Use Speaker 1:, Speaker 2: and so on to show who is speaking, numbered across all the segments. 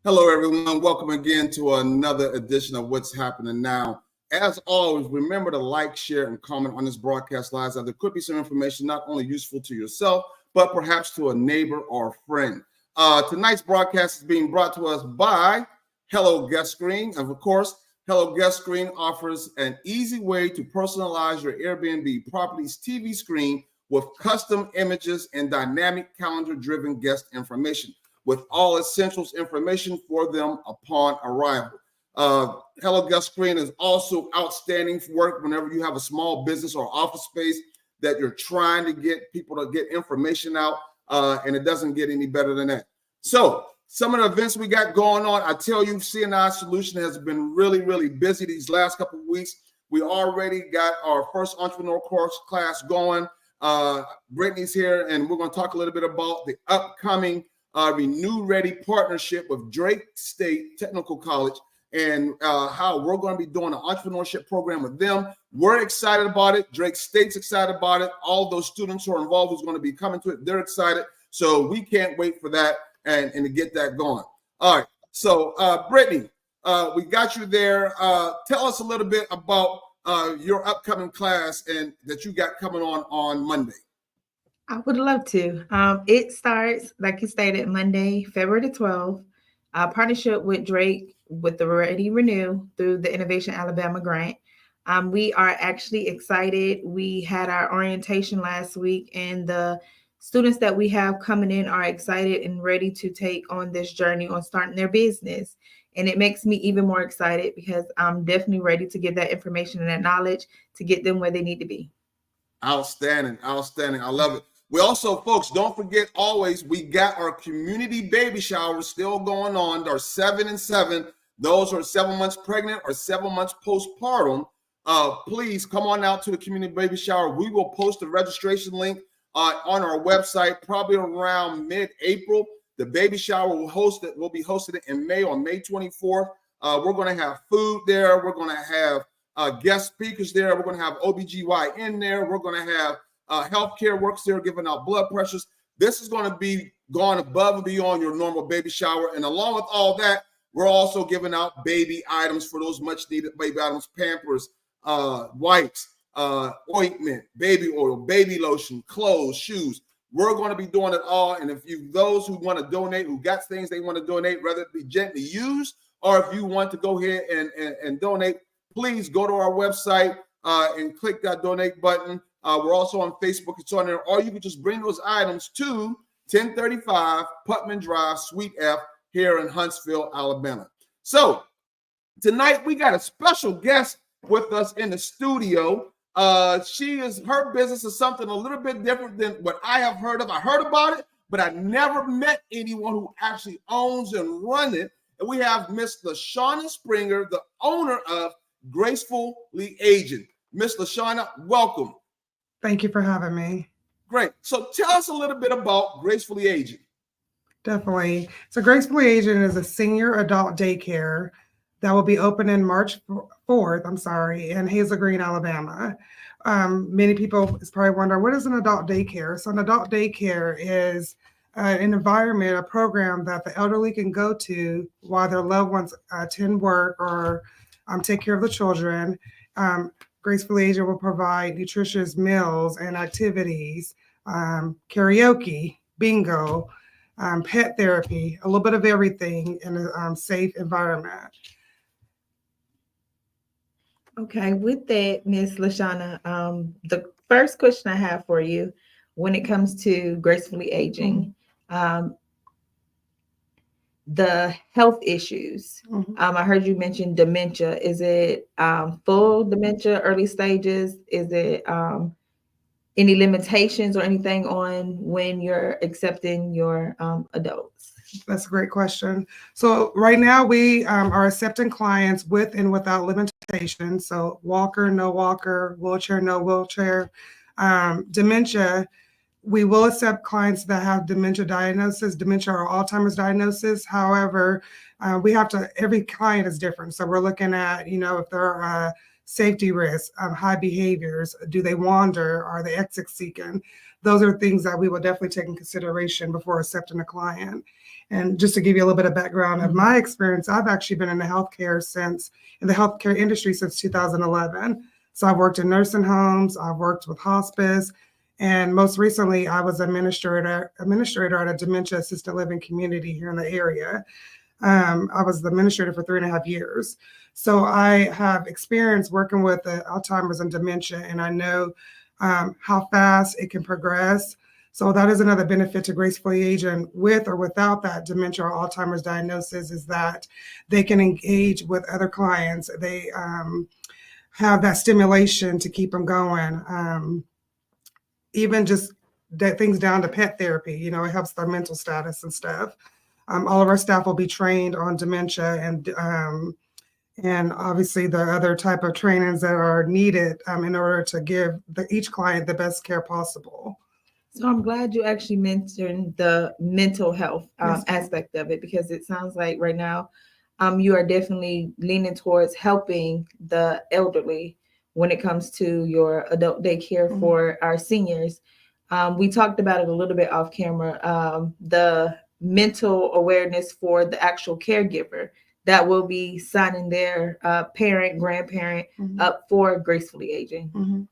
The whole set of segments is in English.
Speaker 1: Hello, everyone. Welcome again to another edition of What's Happening Now. As always, remember to like, share, and comment on this broadcast live. There could be some information not only useful to yourself, but perhaps to a neighbor or a friend. Tonight's broadcast is being brought to us by Hello Guest Screen. And of course, Hello Guest Screen offers an easy way to personalize your Airbnb property's TV screen with custom images and dynamic calendar-driven guest information, with all essentials information for them upon arrival. Hello Guest Screen is also outstanding for work whenever you have a small business or office space that you're trying to get people to get information out, and it doesn't get any better than that. So some of the events we got going on, I tell you, CNI Solution has been really, really busy these last couple of weeks. We already got our first entrepreneur course class going. Brittany's here, and we're going to talk a little bit about the upcoming Renew Ready partnership with Drake State Technical College, and how we're going to be doing an entrepreneurship program with them. We're excited about it. Drake State's excited about it. All those students who are involved who's going to be coming to it, they're excited. So we can't wait for that and to get that going. All right. So Brittany, we got you there. Tell us a little bit about your upcoming class and that you got coming on Monday.
Speaker 2: I would love to. It starts, like you stated, Monday, February the 12th. Partnership with Drake with the Ready Renew through the Innovation Alabama grant. We are actually excited. We had our orientation last week, and the students that we have coming in are excited and ready to take on this journey on starting their business. And it makes me even more excited because I'm definitely ready to give that information and that knowledge to get them where they need to be.
Speaker 1: Outstanding. I love it. We also, folks, don't forget always, we got our community baby showers still going on. They're 7 and 7. Those who are 7 months pregnant or 7 months postpartum, please come on out to the community baby shower. We will post the registration link on our website probably around mid-April. The baby shower will be hosted in May on May 24th. We're going to have food there. We're going to have guest speakers there. We're going to have OBGYN there. We're going to have healthcare workers there giving out blood pressures. This is going to be gone above and beyond your normal baby shower. And along with all that, we're also giving out baby items for those much needed baby items: Pampers, wipes, ointment, baby oil, baby lotion, clothes, shoes. We're going to be doing it all. And if those who want to donate, who got things they want to donate, whether it be gently used or if you want to go ahead and donate, please go to our website and click that donate button. We're also on Facebook. It's on there. Or you can just bring those items to 1035 Putman Drive, Suite F, here in Huntsville, Alabama. So tonight we got a special guest with us in the studio. Her business is something a little bit different than what I have heard of. I heard about it, but I never met anyone who actually owns and runs it. And we have Miss Lashawna Springer, the owner of Gracefully Aging. Miss Lashawna, welcome.
Speaker 3: Thank you for having me.
Speaker 1: Great. So tell us a little bit about Gracefully Aging.
Speaker 3: Definitely. So Gracefully Aging is a senior adult daycare that will be open in March 4th, in Hazel Green, Alabama. Many people is probably wondering, what is an adult daycare? So an adult daycare is an environment, a program that the elderly can go to while their loved ones attend work or take care of the children. Gracefully Aging will provide nutritious meals and activities, karaoke, bingo, pet therapy, a little bit of everything in a safe environment.
Speaker 2: Okay, with that, Ms. Lashawna, the first question I have for you when it comes to Gracefully Aging, the health issues. I heard you mention dementia. Is it full dementia, early stages? Is it any limitations or anything on when you're accepting your adults?
Speaker 3: That's a great question. So right now we are accepting clients with and without limitations. So walker, no walker, wheelchair, no wheelchair. Dementia, we will accept clients that have dementia diagnosis, dementia or Alzheimer's diagnosis. However, every client is different. So we're looking at, if there are safety risks, high behaviors, do they wander, are they exit seeking? Those are things that we will definitely take in consideration before accepting a client. And just to give you a little bit of background of my experience, I've actually been in the healthcare industry since 2011. So I've worked in nursing homes, I've worked with hospice, and most recently I was administrator at a dementia assisted living community here in the area. I was the administrator for 3.5 years. So I have experience working with Alzheimer's and dementia, and I know how fast it can progress. So that is another benefit to Gracefully Aging with or without that dementia or Alzheimer's diagnosis, is that they can engage with other clients. They have that stimulation to keep them going. Even just that things down to pet therapy, you know, it helps their mental status and stuff. All of our staff will be trained on dementia and obviously the other type of trainings that are needed in order to give each client the best care possible.
Speaker 2: So I'm glad you actually mentioned the mental health
Speaker 3: Yes, ma'am.
Speaker 2: aspect of it, because it sounds like right now you are definitely leaning towards helping the elderly when it comes to your adult daycare for our seniors. We talked about it a little bit off camera, the mental awareness for the actual caregiver that will be signing their parent, grandparent up for Gracefully Aging.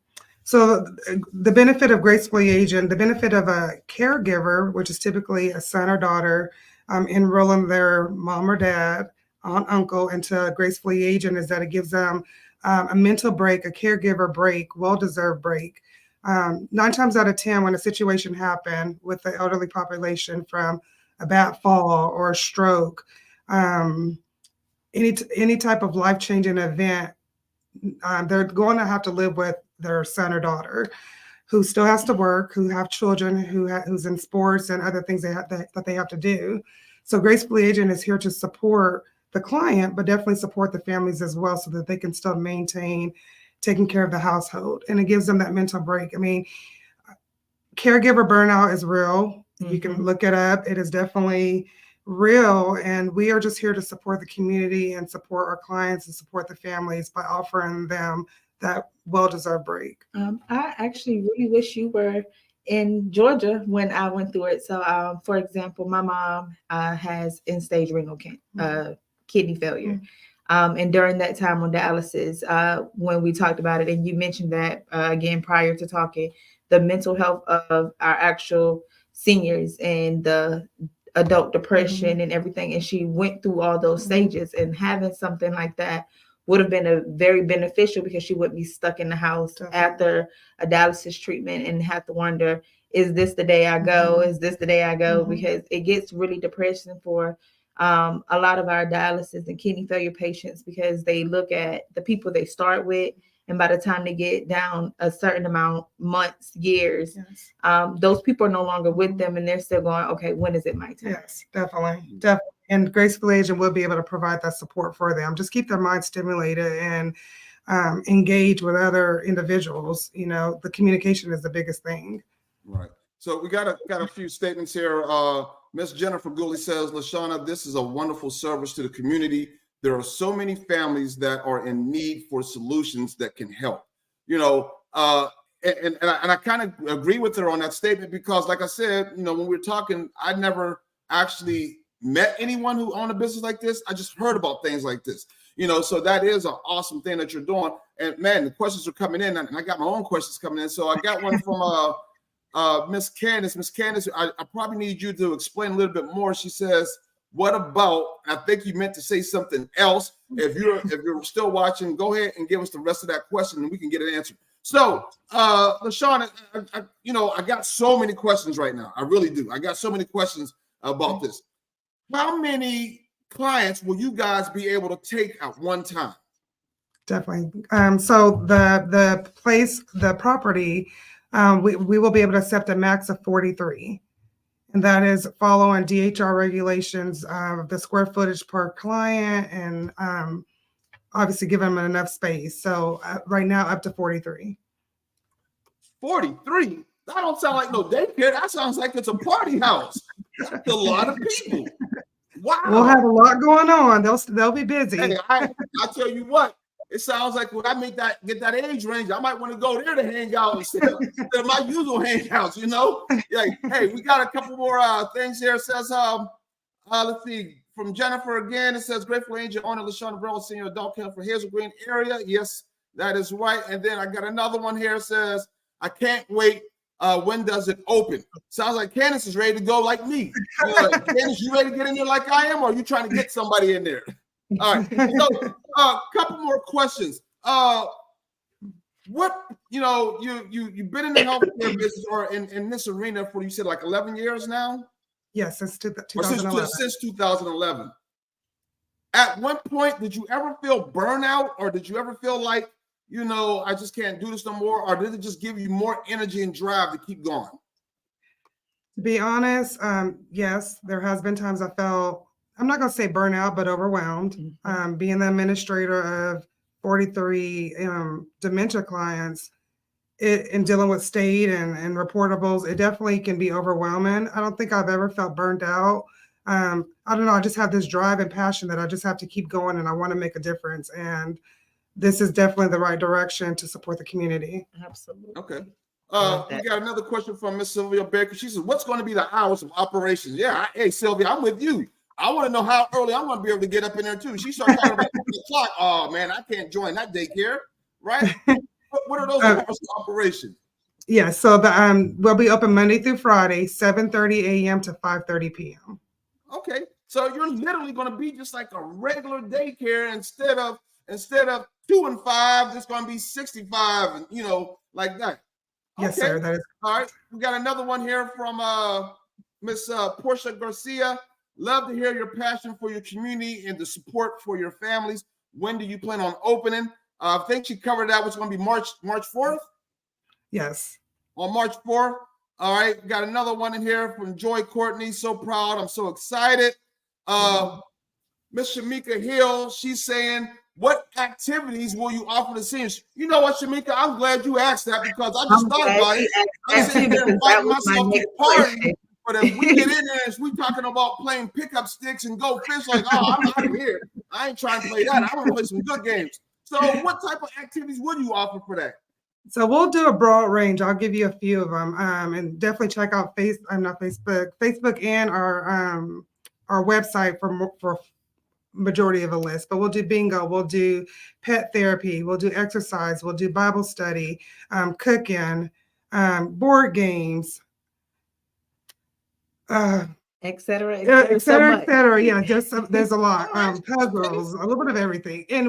Speaker 3: So the benefit of Gracefully Aging, the benefit of a caregiver, which is typically a son or daughter, enrolling their mom or dad, aunt, uncle into Gracefully Aging, is that it gives them a mental break, a caregiver break, well-deserved break. 9 times out of 10, when a situation happened with the elderly population, from a bad fall or a stroke, any type of life-changing event, they're going to have to live with their son or daughter who still has to work, who have children, who's in sports and other things that they have to do. So Gracefully Aging is here to support the client, but definitely support the families as well, so that they can still maintain taking care of the household. And it gives them that mental break. I mean, caregiver burnout is real. You can look it up. It is definitely real. And we are just here to support the community and support our clients and support the families by offering them that well-deserved break.
Speaker 2: I actually really wish you were in Georgia when I went through it. So, for example, my mom has end-stage renal kidney failure. And during that time on dialysis, when we talked about it, and you mentioned that again prior to talking, the mental health of our actual seniors and the adult depression and everything. And she went through all those stages, and having something like that would have been a very beneficial, because she wouldn't be stuck in the house after a dialysis treatment and have to wonder, is this the day I go? Is this the day I go? Because it gets really depressing for a lot of our dialysis and kidney failure patients, because they look at the people they start with, and by the time they get down a certain amount, months, years, those people are no longer with them, and they're still going, okay, when is it my turn?
Speaker 3: Yes, definitely. And Gracefully Aging will be able to provide that support for them. Just keep their mind stimulated and engage with other individuals. You know, the communication is the biggest thing.
Speaker 1: Right. So we got a few statements here. Miss Jennifer Gooley says, Lashawna, this is a wonderful service to the community. There are so many families that are in need for solutions that can help. You know, and I kind of agree with her on that statement, because, like I said, you know, when we were talking, I never actually met anyone who owned a business like this. I just heard about things like this, you know, so that is an awesome thing that you're doing. And man, the questions are coming in, and I got my own questions coming in. So I got one from Miss Candace. Miss Candace, I probably need you to explain a little bit more. She says, what about, I think you meant to say something else. If you're still watching, go ahead and give us the rest of that question, and we can get an answer. So, Lashawna, I got so many questions right now. I really do. I got so many questions about this. How many clients will you guys be able to take at one time?
Speaker 3: Definitely. So the property, we will be able to accept a max of 43. And that is following DHR regulations of the square footage per client, and obviously give them enough space. So right now, up to 43.
Speaker 1: 43? That don't sound like no daycare. That sounds like it's a party house. That's a lot of people. Wow.
Speaker 3: We'll have a lot going on. They'll be busy.
Speaker 1: Hey, I tell you what, it sounds like when I get that age range, I might want to go there to hang out instead of my usual hangouts, you know? Like, hey, we got a couple more things here. It says, Let's see. From Jennifer again, it says, Grateful Angel owner Lashawna Burrell, senior adult care for Hazel Green area. Yes, that is right. And then I got another one here. It says, I can't wait. When does it open? Sounds like Candace is ready to go like me. Candace, you ready to get in there like I am, or are you trying to get somebody in there? All right. So a couple more questions. What, you've been in the healthcare business or in this arena for, you said, like 11 years now?
Speaker 3: Yes, since 2011.
Speaker 1: Since 2011. At one point, did you ever feel burnout, or did you ever feel like, I just can't do this no more, or did it just give you more energy and drive to keep going?
Speaker 3: To be honest, yes, there has been times I felt, I'm not going to say burnout, but overwhelmed. Being the administrator of 43 dementia clients, in dealing with state and reportables, it definitely can be overwhelming. I don't think I've ever felt burned out. I don't know. I just have this drive and passion that I just have to keep going, and I want to make a difference. And this is definitely the right direction to support the community.
Speaker 2: Absolutely.
Speaker 1: Okay. We got another question from Miss Sylvia Baker. She says, what's going to be the hours of operations? Yeah. Hey, Sylvia, I'm with you. I want to know how early I'm going to be able to get up in there too. She started talking about 8 o'clock. Oh man, I can't join that daycare, right? What are those hours of operation?
Speaker 3: Yeah, so we'll be open Monday through Friday, 7:30 a.m. to 5:30 p.m.
Speaker 1: Okay, so you're literally going to be just like a regular daycare instead of 2 and 5. It's going to be 65, and like that.
Speaker 3: Yes,
Speaker 1: okay.
Speaker 3: Sir. That is
Speaker 1: all right. We got another one here from Miss Portia Garcia. Love to hear your passion for your community and the support for your families. When do you plan on opening? I think she covered that. What's going to be March 4th?
Speaker 3: Yes.
Speaker 1: On March 4th. All right. We got another one in here from Joy Courtney. So proud. I'm so excited. Miss Shamika Hill, she's saying, what activities will you offer the seniors? You know what, Shamika? I'm glad you asked that, because I just thought about it. I'm sitting there inviting myself to party. But if we get in there and we talking about playing pickup sticks and go fish, like, oh, I'm out of here. I ain't trying to play that. I want to play some good games. So what type of activities would you offer for that?
Speaker 3: So we'll do a broad range. I'll give you a few of them, and definitely check out Facebook and our website for majority of a list. But we'll do bingo, we'll do pet therapy, we'll do exercise, we'll do Bible study, cooking, board games,
Speaker 2: et cetera,
Speaker 3: et cetera. Yeah, there's a lot. Puzzles, a little bit of everything. And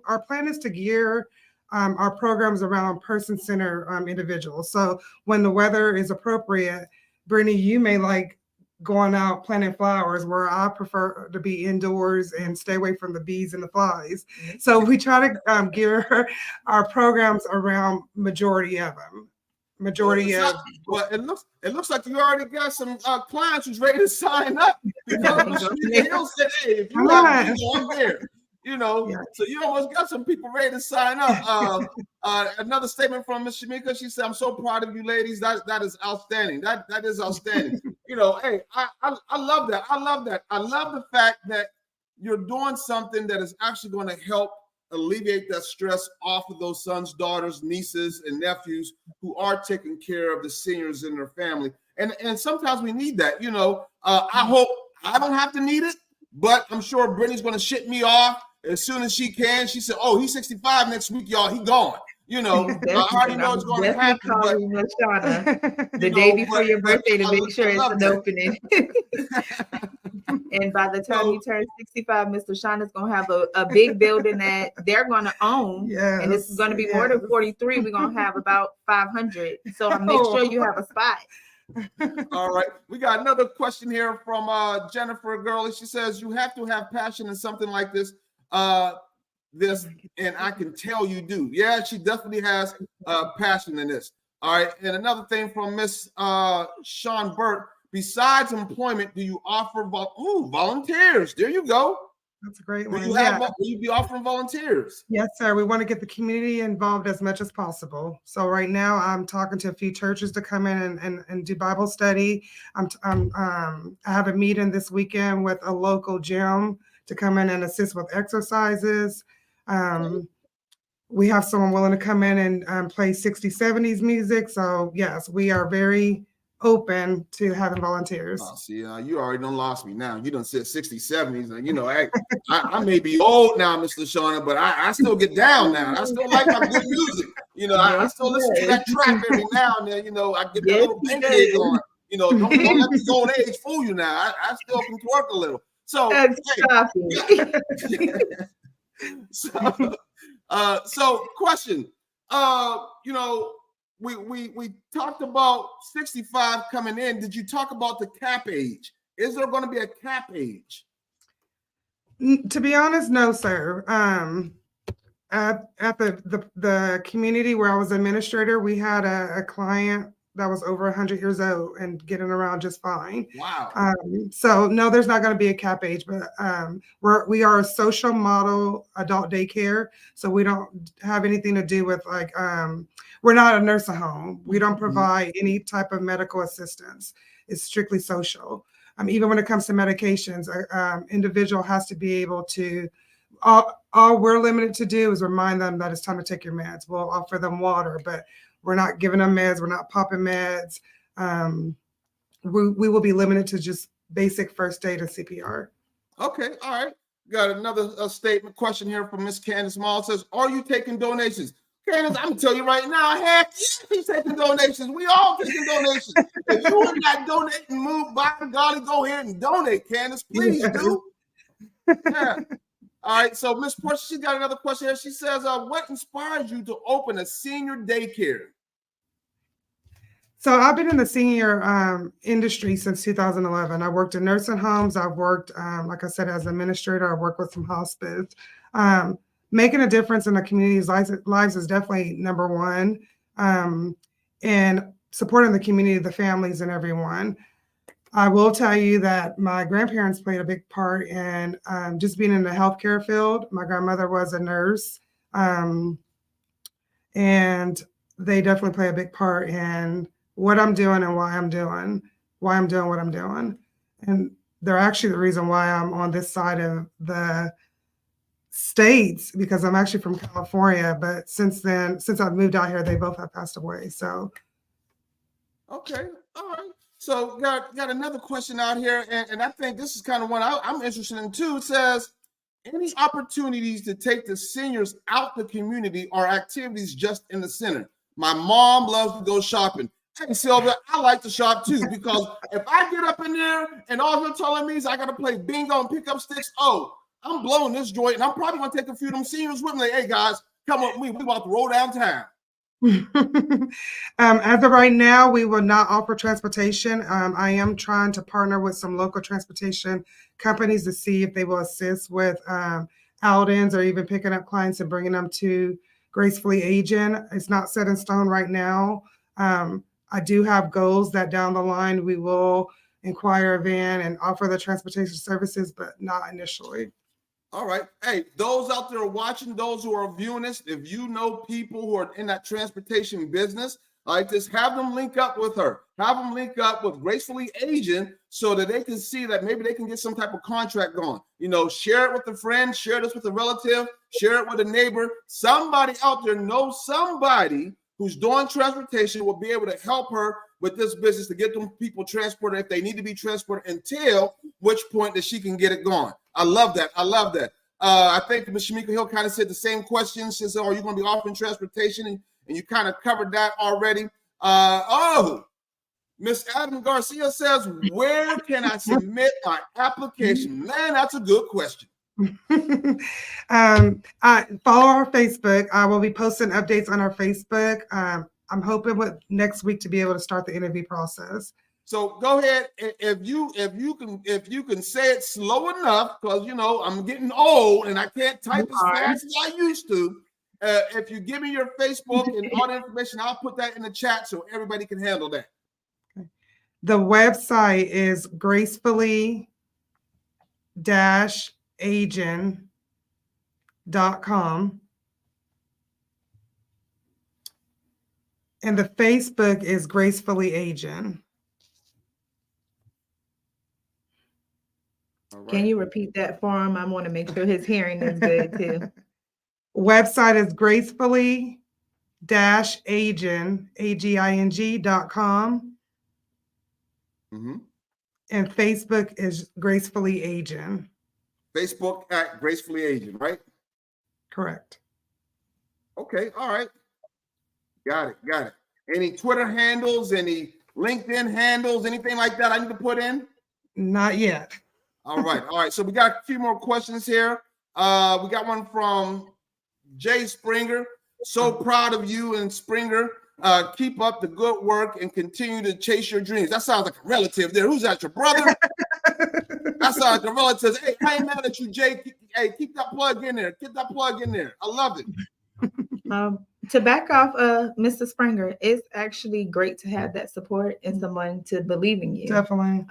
Speaker 3: our plan is to gear our programs around person-centered individuals. So when the weather is appropriate, Brittany, you may like going out planting flowers, where I prefer to be indoors and stay away from the bees and the flies. So we try to gear our programs around majority of them. Well,
Speaker 1: it looks like you already got some clients who's ready to sign up, because Hill said, hey, if you have people on there, so you almost got some people ready to sign up. Another statement from Miss Shamika. She said, I'm so proud of you ladies. That is outstanding. That is outstanding. Hey, I love that. I love the fact that you're doing something that is actually going to help alleviate that stress off of those sons, daughters, nieces, and nephews who are taking care of the seniors in their family. And sometimes we need that. I hope I don't have to need it, but I'm sure Brittany's going to ship me off as soon as she can. She said, oh, he's 65 next week, y'all. He gone. I already know it's going to happen. But,
Speaker 2: Lashawna the day before your birthday to make sure it's an opening. And by the time you turn 65, Mr. Lashawna's going to have a big building that they're going to own.
Speaker 3: Yes,
Speaker 2: and it's going to be more than 43. We're going to have about 500. So make sure you have a spot.
Speaker 1: All right. We got another question here from Jennifer Gurley. She says, you have to have passion in something like this. And I can tell you do. Yeah, she definitely has passion in this. All right. And another thing from Miss Sean Burt. Besides employment, do you offer volunteers? There you go.
Speaker 3: That's a great one.
Speaker 1: Will you be offering volunteers?
Speaker 3: Yes, sir. We want to get the community involved as much as possible. So right now, I'm talking to a few churches to come in and do Bible study. I have a meeting this weekend with a local gym to come in and assist with exercises. We have someone willing to come in and play 60s, 70s music. So yes, we are very open to having volunteers.
Speaker 1: Oh, see, you already done lost me now. You done said 60s, 70s. And, you know, I may be old now, Mr. Lashawna, but I still get down now. I still like my good music. You know, I
Speaker 2: Yes,
Speaker 1: still listen to that trap every now and then. You know, I get that
Speaker 2: Yes,
Speaker 1: little
Speaker 2: he
Speaker 1: bang
Speaker 2: does.
Speaker 1: gig on. You know, don't let the old age fool you now. I still can twerk a little. So,
Speaker 2: Stop it.
Speaker 1: so question. You know, we talked about 65 coming in. Did you talk about the cap age? Is there going to be a cap age?
Speaker 3: To be honest, no, sir. At the community where I was administrator, we had a client that was over 100 years old and getting around just fine.
Speaker 1: Wow.
Speaker 3: So no, there's not going to be a cap age, but we are a social model adult daycare, so we don't have anything to do with like we're not a nursing home. We don't provide any type of medical assistance. It's strictly social. Even when it comes to medications, individual has to be able to. All we're limited to do is remind them that it's time to take your meds. We'll offer them water, but we're not giving them meds. We're not popping meds. We will be limited to just basic first aid and CPR.
Speaker 1: Okay, all right. Got another statement question here from Miss Candace Mall. Says, are you taking donations? Candace, I'm gonna tell you right now, heck, he's taking donations. We all taking donations. If you are not donating, move by golly, go ahead and donate, Candace. Please do. Yeah. All right. So Miss Portia, she got another question here. She says, what inspires you to open a senior daycare?
Speaker 3: So I've been in the senior industry since 2011. I worked in nursing homes. I've worked, like I said, as an administrator. I worked with some hospice. Making a difference in the community's lives is definitely number one. And supporting the community, the families, and everyone. I will tell you that my grandparents played a big part in just being in the healthcare field. My grandmother was a nurse, and they definitely play a big part in what I'm doing and why I'm doing what I'm doing. And they're actually the reason why I'm on this side of the states, because I'm actually from California. But since I've moved out here, they both have passed away. So,
Speaker 1: okay, all right. So got another question out here, and I think this is kind of one I'm interested in too. It says, any opportunities to take the seniors out the community or activities just in the center? My mom loves to go shopping. Hey, Sylvia, I like to shop too, because if I get up in there and all you're telling me is I got to play bingo and pick up sticks, I'm blowing this joint, and I'm probably going to take a few of them seniors with me. Like, hey, guys, come with me. We about to roll downtown.
Speaker 3: As of right now, we will not offer transportation. I am trying to partner with some local transportation companies to see if they will assist with outings or even picking up clients and bringing them to Gracefully Aging. It's not set in stone right now. I do have goals that down the line we will inquire a van and offer the transportation services, but not initially.
Speaker 1: All right. Hey, those out there watching, those who are viewing this, if you know people who are in that transportation business, like this, have them link up with her. Have them link up with Gracefully Aging so that they can see that maybe they can get some type of contract going. You know, share it with a friend, share this with a relative, share it with a neighbor. Somebody out there knows somebody who's doing transportation will be able to help her with this business to get them people transported if they need to be transported, until which point that she can get it going. I love that. I love that. I think Ms. Shamika Hill kind of said the same question. She said, are you going to be offering transportation? And you kind of covered that already. Miss Adam Garcia says, where can I submit my application? Man, that's a good question.
Speaker 3: Follow our Facebook. I will be posting updates on our Facebook. I'm hoping with next week to be able to start the interview process.
Speaker 1: So go ahead, if you can say it slow enough, because you know I'm getting old and I can't type as fast as I used to. If you give me your Facebook and all the information, I'll put that in the chat so everybody can handle that.
Speaker 3: Okay. The website is gracefully-aging.com. And the Facebook is Gracefully Aging.
Speaker 1: Right.
Speaker 2: Can you repeat that for him? I want to make sure his hearing is good too.
Speaker 3: Website is gracefully-aging, aging.com.
Speaker 1: Mm-hmm.
Speaker 3: And Facebook is Gracefully Aging.
Speaker 1: Facebook at Gracefully Aging, right?
Speaker 3: Correct.
Speaker 1: Okay, all right. Got it. Any Twitter handles, any LinkedIn handles, anything like that I need to put in?
Speaker 3: Not yet.
Speaker 1: All right. So we got a few more questions here. We got one from Jay Springer. So proud of you and Springer. Keep up the good work and continue to chase your dreams. That sounds like a relative there. Who's that, your brother? That sounds like a relative. Hey, I ain't mad at you, Jay. Keep that plug in there. Get that plug in there. I love it.
Speaker 2: To back off Mr. Springer, it's actually great to have that support and someone to believe in you.
Speaker 3: Definitely.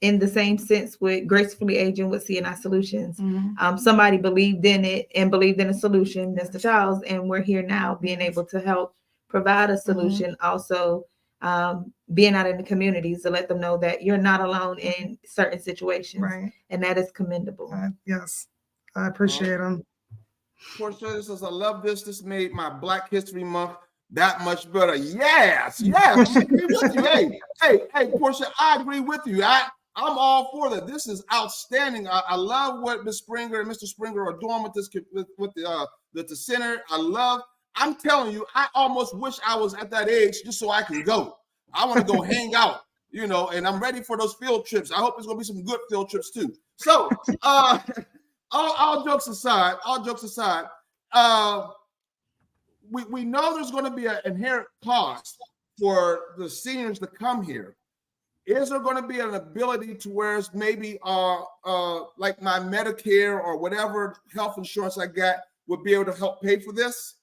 Speaker 2: In the same sense with Gracefully Aging with CNI Solutions.
Speaker 3: Mm-hmm.
Speaker 2: Somebody believed in it and believed in a solution, Mr. Charles, and we're here now being able to help provide a solution. Mm-hmm. Also, being out in the communities to let them know that you're not alone in certain situations. Right. And that is commendable.
Speaker 3: Yes, I appreciate them.
Speaker 1: Portia, this is, I love this. This made my Black History Month that much better. Yes. I agree with you. Hey, Portia, I agree with you. I'm all for that. This is outstanding. I love what Ms. Springer and Mr. Springer are doing with this with the center. I'm telling you, I almost wish I was at that age just so I can go. I want to go hang out, and I'm ready for those field trips. I hope it's gonna be some good field trips too. So all jokes aside, we know there's going to be an inherent cost for the seniors to come here. Is there going to be an ability to where it's maybe like my Medicare or whatever health insurance I got would be able to help pay for this?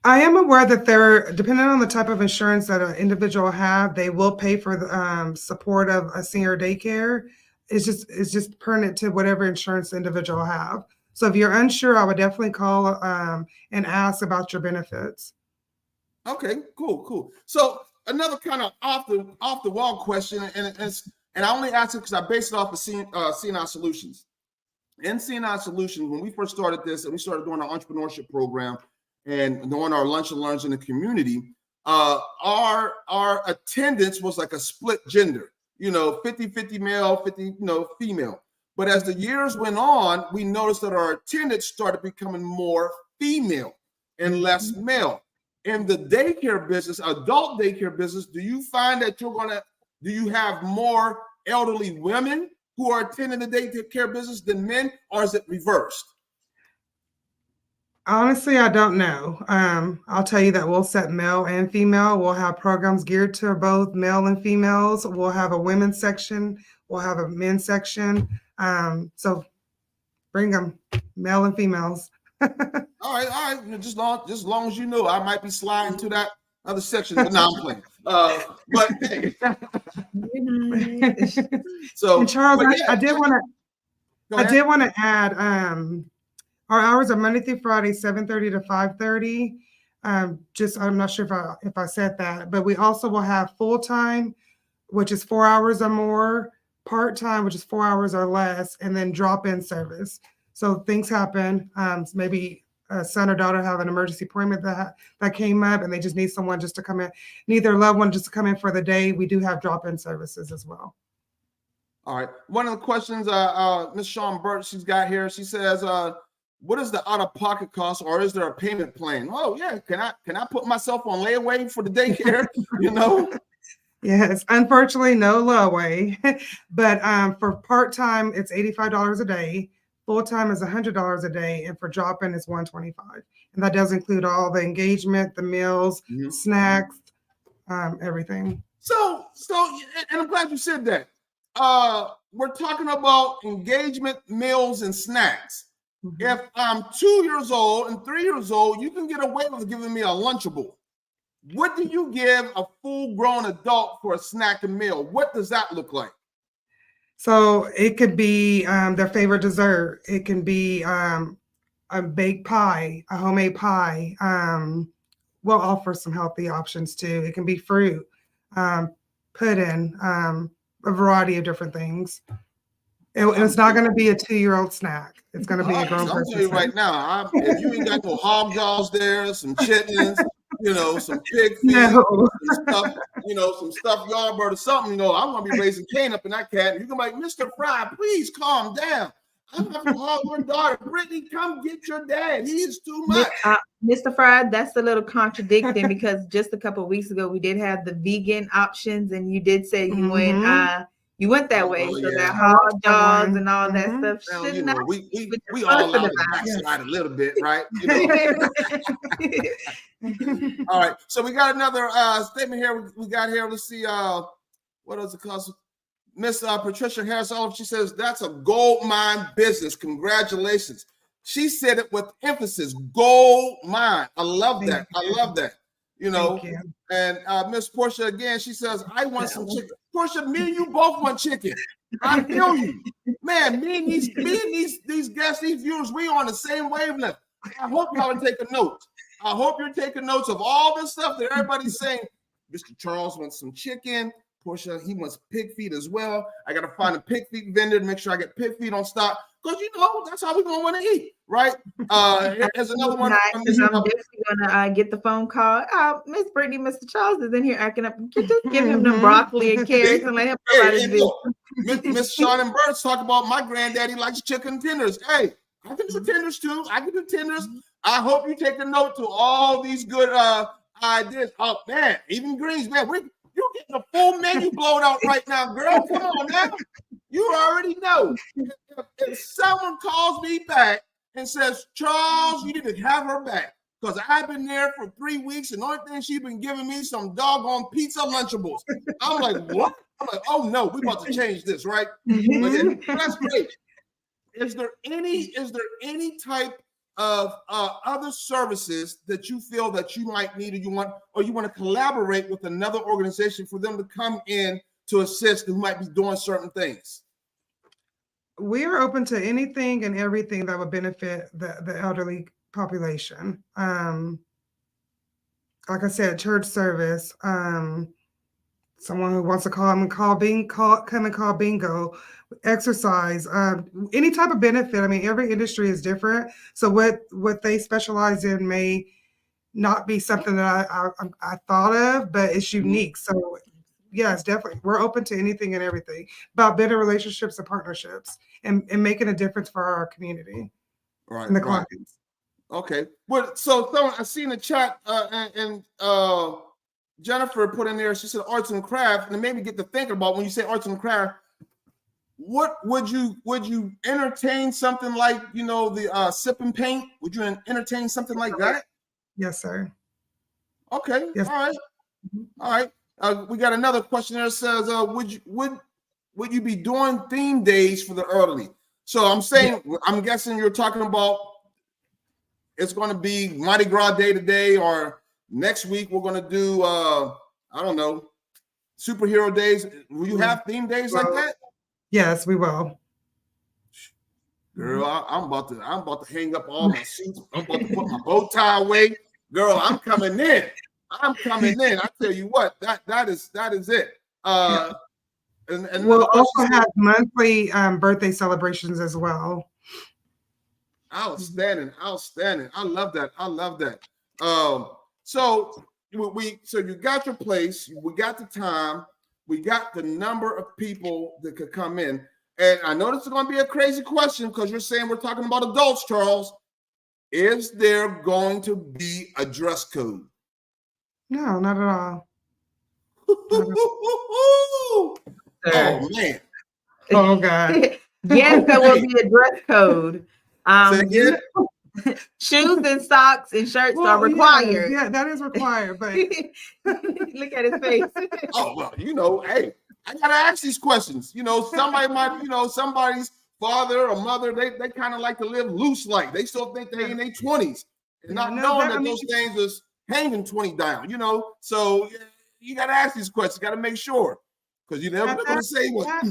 Speaker 3: I am aware that depending on the type of insurance that an individual have, they will pay for the support of a senior daycare. It's just pertinent to whatever insurance the individual have. So if you're unsure, I would definitely call and ask about your benefits.
Speaker 1: Okay, cool. So another kind of off the wall question, and I only ask it because I based it off of CNI Solutions. In CNI Solutions, when we first started this and we started doing our entrepreneurship program and doing our lunch and learns in the community, our attendance was like a split gender. 50-50 male, 50 female. But as the years went on, we noticed that our attendance started becoming more female and less male. In the daycare business, adult daycare business, do you find that do you have more elderly women who are attending the daycare business than men, or is it reversed?
Speaker 3: Honestly, I don't know. I'll tell you that we'll set male and female. We'll have programs geared to both male and females. We'll have a women's section. We'll have a men's section. So bring them, male and females.
Speaker 1: All right. Just long as you know, I might be sliding to that other section. But now I'm playing. But hey. So,
Speaker 3: and Charles, I did want to add. Our hours are Monday through Friday, 7:30 to 5:30. I'm not sure if I said that, but we also will have full-time, which is 4 hours or more, part-time, which is 4 hours or less, and then drop-in service. So things happen. Maybe a son or daughter have an emergency appointment that came up, and they just need someone just to come in, need their loved one just to come in for the day. We do have drop-in services as well.
Speaker 1: All right. One of the questions Ms. Sean Burt, she's got here, she says, what is the out-of-pocket cost, or is there a payment plan? Oh yeah, can I put myself on layaway for the daycare?
Speaker 3: Yes, unfortunately, no layaway. But for part-time, it's $85 a day. Full-time is $100 a day, and for drop-in is $125. And that does include all the engagement, the meals, snacks, everything.
Speaker 1: So, and I'm glad you said that. We're talking about engagement, meals, and snacks. If I'm 2 years old and 3 years old, you can get away with giving me a Lunchable. What do you give a full-grown adult for a snack and meal? What does that look like?
Speaker 3: So it could be their favorite dessert. It can be a baked pie, a homemade pie. We'll offer some healthy options too. It can be fruit, pudding, a variety of different things. It's not going to be a 2-year-old snack. It's going to be a grown person.
Speaker 1: I'm telling you right now, if you ain't got no hog jaws there, some chitlins, some pig feet,
Speaker 3: No.
Speaker 1: some stuff, some stuffed yardbird or something. I'm gonna be raising Cain up in that cat. And you're gonna be like, Mr. Fry, please calm down. I'm having a hard daughter. Brittany, come get your dad. He is too much.
Speaker 2: Mr. Fry, that's a little contradicting because just a couple of weeks ago we did have the vegan options, and you did say you went that way. So that hot dogs and all that stuff should not.
Speaker 1: We all allowed to backslide a little bit, right? All right. So we got another statement here. We got here. Let's see. What does it cost? Miss Patricia Harris Olive, she says, that's a gold mine business. Congratulations. She said it with emphasis, gold mine. I love that. I love that. And Miss Portia, again, she says, I want some chicken. Portia, me and you both want chicken. I feel you. Man, me and these guests, these viewers, we on the same wavelength. I hope y'all are taking notes. I hope you're taking notes of all this stuff that everybody's saying. Mr. Charles wants some chicken. Portia, he wants pig feet as well. I got to find a pig feet vendor to make sure I get pig feet on stock because that's how we're gonna want to eat, right? Here's another one.
Speaker 2: I'm definitely gonna get the phone call. Miss Brittany, Mr. Charles is in here acting up. Just give him the broccoli and carrots and let him provide his business.
Speaker 1: Miss Shannon Burns talk about my granddaddy likes chicken tenders. Hey, I can do tenders too. I can do tenders. I hope you take a note to all these good ideas. Oh man, even greens, man. You're getting a full menu blown out right now, girl. Come on now. You already know. If someone calls me back and says, Charles, you need to have her back because I've been there for 3 weeks and the only thing she's been giving me some doggone pizza Lunchables. I'm like, what? I'm like, oh no, we're about to change this, right? But that's great. Is there any type of other services that you feel that you might need or you want to collaborate with another organization for them to come in to assist who might be doing certain things?
Speaker 3: We are open to anything and everything that would benefit the elderly population. Like I said, church service, someone who wants to come and call bingo, exercise, any type of benefit. I mean, every industry is different. So what they specialize in may not be something that I thought of, but it's unique. So yes, definitely. We're open to anything and everything about better relationships and partnerships and making a difference for our community and the clients.
Speaker 1: Okay. Well, so I see in the chat and Jennifer put in there, she said arts and craft, and it made me get to thinking about when you say arts and craft, what would you entertain something like, the sip and paint? Would you entertain something like that?
Speaker 3: Yes, sir.
Speaker 1: Okay.
Speaker 3: Yes.
Speaker 1: All right. We got another question there that says, would you be doing theme days for the elderly? So I'm guessing you're talking about it's going to be Mardi Gras Day today, or next week we're going to do I don't know, superhero days. Will you have theme days like that?
Speaker 3: Yes, we will.
Speaker 1: Girl, I'm about to hang up all my suits. I'm about to put my bow tie away. Girl, I'm coming in. I tell you what, that is it. And
Speaker 3: we'll also have monthly birthday celebrations as well.
Speaker 1: Outstanding. I love that. So you got your place, we got the time, we got the number of people that could come in. And I know this is going to be a crazy question because you're saying we're talking about adults, Charles. Is there going to be a dress code?
Speaker 3: No, not at all.
Speaker 1: Oh, man.
Speaker 3: Oh, God.
Speaker 2: Yes, there will be a dress code. Shoes and socks and shirts are required.
Speaker 3: Yeah, that is required. But
Speaker 2: look at his face.
Speaker 1: Oh, well, hey, I gotta ask these questions. Somebody might, somebody's father or mother, they kind of like to live loose, like they still think they're in their 20s and not knowing that those things is hanging 20 down. So you gotta ask these questions. You gotta make sure because you never gonna say what.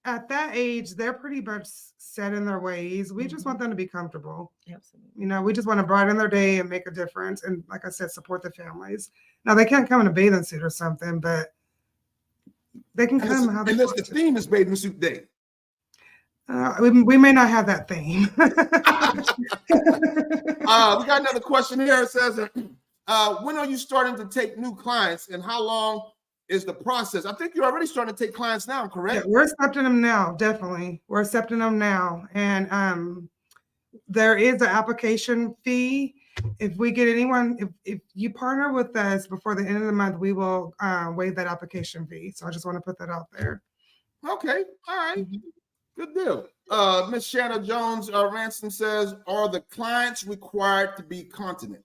Speaker 3: At that age, they're pretty much set in their ways. We just want them to be comfortable.
Speaker 2: Absolutely.
Speaker 3: We just want to brighten their day and make a difference. And like I said, support the families. Now, they can't come in a bathing suit or something, but they can come how they want.
Speaker 1: The theme is bathing suit day.
Speaker 3: We may not have that theme.
Speaker 1: We got another question here. It says, when are you starting to take new clients, and how long is the process? I think you're already starting to take clients now,
Speaker 3: Yeah,
Speaker 1: correct?
Speaker 3: we're accepting them now, definitely. We're accepting them now. And there is an application fee. If we get anyone, if you partner with us before the end of the month, we will waive that application fee. So I just want to put that out there.
Speaker 1: Okay, all right,
Speaker 2: Mhm.
Speaker 1: good deal. Miss Shanna Jones Ransom says, are the clients required to be continent?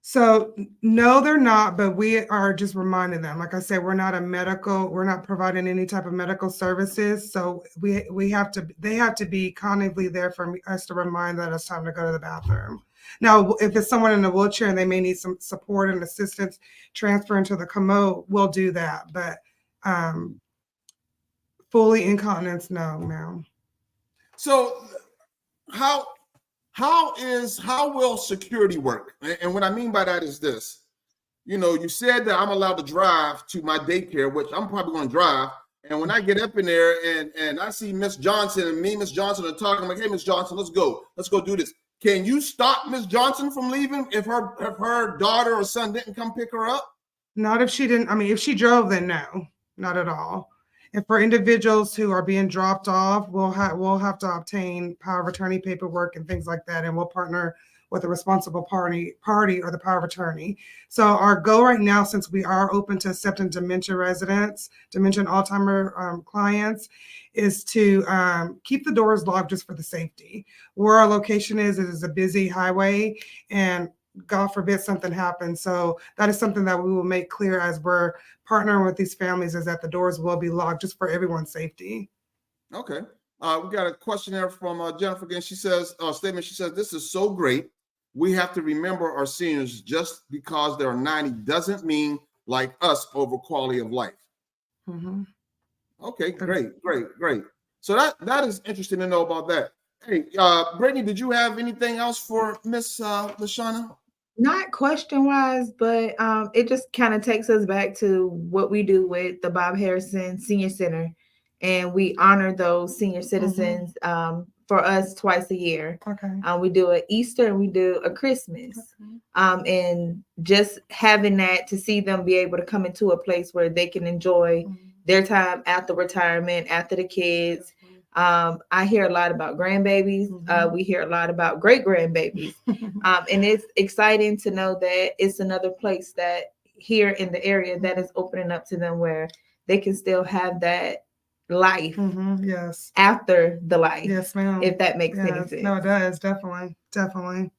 Speaker 3: So no, they're not, but we are just reminding them. Like I said, we're not providing any type of medical services. So we have to, they have to be cognitively there for us to remind that it's time to go to the bathroom. Now, if it's someone in a wheelchair and they may need some support and assistance transferring to the commode, we'll do that. But fully incontinence, no, ma'am.
Speaker 1: So how will security work? And what I mean by that is this. You said that I'm allowed to drive to my daycare, which I'm probably going to drive. And when I get up in there and I see Miss Johnson and Miss Johnson are talking, I'm like, hey, Miss Johnson, let's go do this. Can you stop Miss Johnson from leaving if her daughter or son didn't come pick her up?
Speaker 3: Not if she didn't. I mean, if she drove, then no, not at all. And for individuals who are being dropped off, we'll have to obtain power of attorney paperwork and things like that, and we'll partner with a responsible party or the power of attorney. So our goal right now, since we are open to accepting dementia residents, dementia and Alzheimer clients, is to keep the doors locked just for the safety. Where our location is, it is a busy highway, and God forbid something happens. So that is something that we will make clear as we're partnering with these families, is that the doors will be locked just for everyone's safety.
Speaker 1: Okay. We got a question there from Jennifer again. She says, statement, she says, this is so great. We have to remember our seniors. Just because they're 90 doesn't mean like us over quality of life.
Speaker 3: Mm-hmm.
Speaker 1: Okay, great. So that is interesting to know about that. Hey, Brittany, did you have anything else for Miss Lashawna?
Speaker 2: Not question wise, but it just kind of takes us back to what we do with the Bob Harrison Senior Center, and we honor those senior citizens for us twice a year.
Speaker 3: Okay.
Speaker 2: We do an Easter and we do a Christmas, and just having that to see them be able to come into a place where they can enjoy their time after retirement, after the kids. I hear a lot about grandbabies. We hear a lot about great grandbabies. And it's exciting to know that it's another place that here in the area that is opening up to them where they can still have that life
Speaker 3: Yes.
Speaker 2: after the life.
Speaker 3: Yes, ma'am.
Speaker 2: If that makes any sense.
Speaker 3: No, it does. Definitely.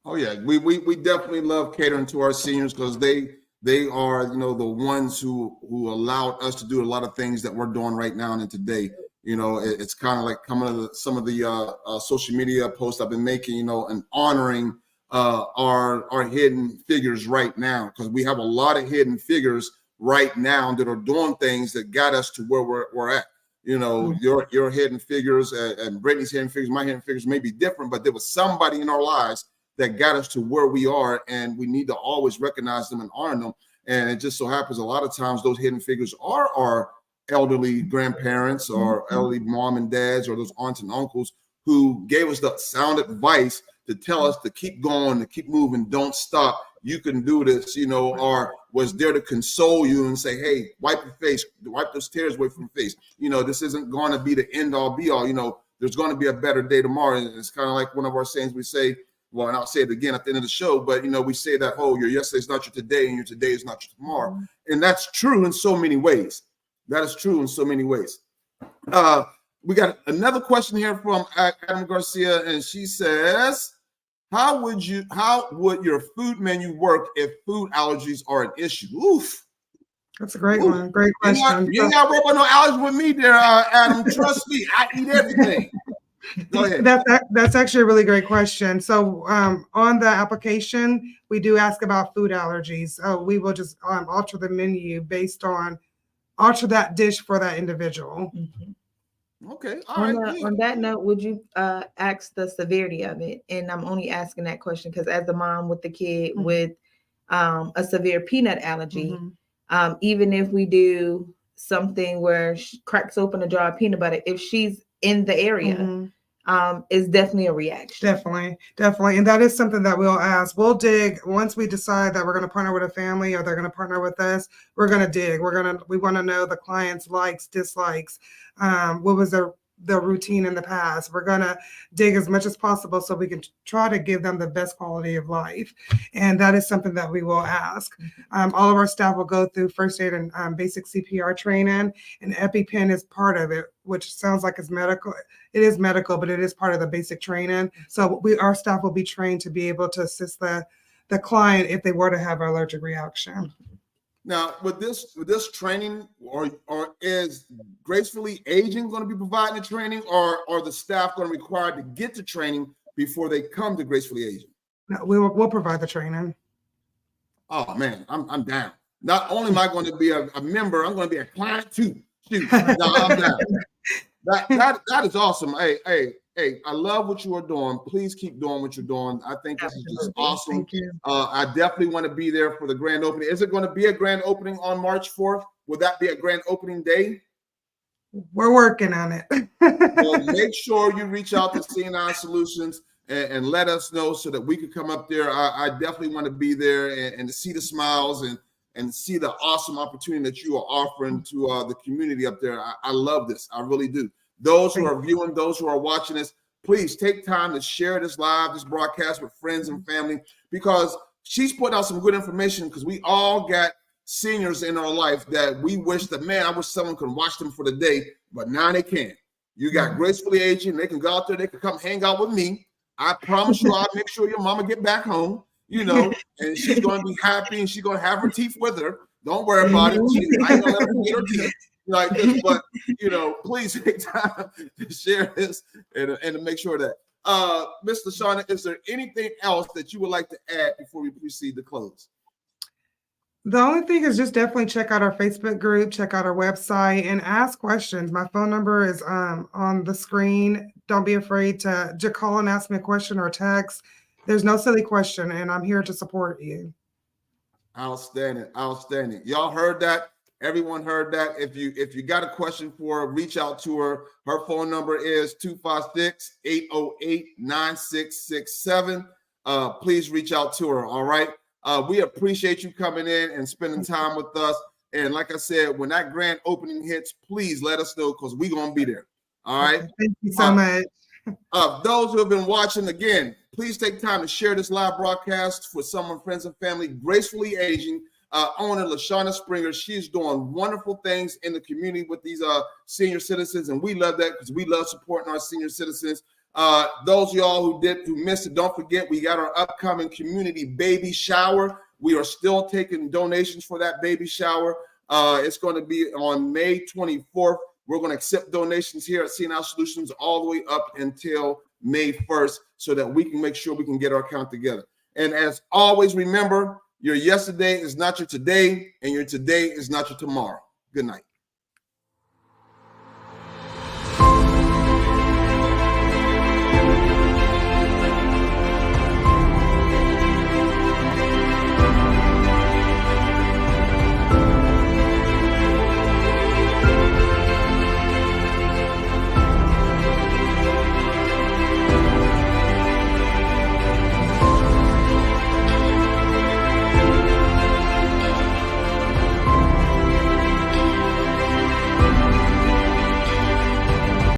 Speaker 1: Oh yeah, we definitely love catering to our seniors because they are the ones who allowed us to do a lot of things that we're doing right now and today. It's kind of like coming to some of the social media posts I've been making, and honoring our hidden figures right now, because we have a lot of hidden figures right now that are doing things that got us to where we're at. Your hidden figures and Brittany's hidden figures, my hidden figures may be different, but there was somebody in our lives that got us to where we are, and we need to always recognize them and honor them. And it just so happens a lot of times those hidden figures are our elderly grandparents or elderly mom and dads or those aunts and uncles who gave us the sound advice to tell us to keep going, to keep moving, don't stop. You can do this, or was there to console you and say, hey, wipe your face, wipe those tears away from your face. This isn't going to be the end all be all. There's going to be a better day tomorrow. And it's kind of like one of our sayings we say, well, and I'll say it again at the end of the show, but, we say that, your yesterday is not your today and your today is not your tomorrow. And that's true in so many ways. That is true in so many ways. We got another question here from Adam Garcia, and she says, how would your food menu work if food allergies are an issue? Oof.
Speaker 3: That's a great one. Great question.
Speaker 1: You ain't got to work on no allergies with me there, Adam. Trust me, I eat everything. Go ahead.
Speaker 3: That's actually a really great question. So on the application, we do ask about food allergies. We will just alter the menu based on alter that dish for that individual.
Speaker 1: Okay. All right.
Speaker 2: On that note, would you ask the severity of it? And I'm only asking that question because as a mom with the kid with a severe peanut allergy, even if we do something where she cracks open a jar of peanut butter, if she's in the area, is definitely a reaction.
Speaker 3: Definitely. And that is something that we'll ask. We'll dig once we decide that we're going to partner with a family or they're going to partner with us. We're going to dig. We want to know the client's likes, dislikes. What was their routine in the past. We're going to dig as much as possible so we can try to give them the best quality of life. And that is something that we will ask. All of our staff will go through first aid and basic CPR training, and EpiPen is part of it, which sounds like it's medical. It is medical, but it is part of the basic training. So our staff will be trained to be able to assist the client if they were to have an allergic reaction.
Speaker 1: Now, with this training, or is Gracefully Aging going to be providing the training, or are the staff going to be required to get the training before they come to Gracefully Aging?
Speaker 3: No, we'll provide the training.
Speaker 1: Oh man, I'm down. Not only am I going to be a member, I'm going to be a client too. Shoot, no, I'm down. That is awesome. Hey, I love what you are doing. Please keep doing what you're doing. I think this is just awesome.
Speaker 3: Thank you.
Speaker 1: I definitely want to be there for the grand opening. Is it going to be a grand opening on March 4th? Will that be a grand opening day?
Speaker 3: We're working on it.
Speaker 1: Well, make sure you reach out to C&I Solutions and let us know so that we can come up there. I definitely want to be there and to see the smiles and see the awesome opportunity that you are offering to the community up there. I love this. I really do. Those who are viewing, those who are watching this, please take time to share this broadcast with friends and family, because she's put out some good information, because we all got seniors in our life that we wish that, man, I wish someone could watch them for the day, but now they can. You got Gracefully Aging. They can go out there. They can come hang out with me. I promise you, I'll make sure your mama get back home, and she's going to be happy, and she's going to have her teeth with her. Don't worry about it. I ain't going to let her get her teeth like this, but, please take time to share this and to make sure that. Ms. Lashawna, is there anything else that you would like to add before we proceed to close?
Speaker 3: The only thing is just definitely check out our Facebook group, check out our website, and ask questions. My phone number is on the screen. Don't be afraid to call and ask me a question or text. There's no silly question, and I'm here to support you.
Speaker 1: Outstanding. Y'all heard that? Everyone heard that. If you got a question for her, reach out to her. Her phone number is 256-808-9667. Please reach out to her. All right. We appreciate you coming in and spending time with us. And like I said, when that grand opening hits, please let us know, because we're going to be there. All right.
Speaker 3: Thank you so much.
Speaker 1: Those who have been watching, again, please take time to share this live broadcast with someone, friends and family. Gracefully Aging, owner Lashawna Springer. She's doing wonderful things in the community with these senior citizens, and we love that, because we love supporting our senior citizens. Those of y'all who missed it, don't forget, we got our upcoming community baby shower. We are still taking donations for that baby shower. It's going to be on May 24th. We're going to accept donations here at C&I Solutions all the way up until May 1st, so that we can make sure we can get our account together. And as always, remember, your yesterday is not your today, and your today is not your tomorrow. Good night.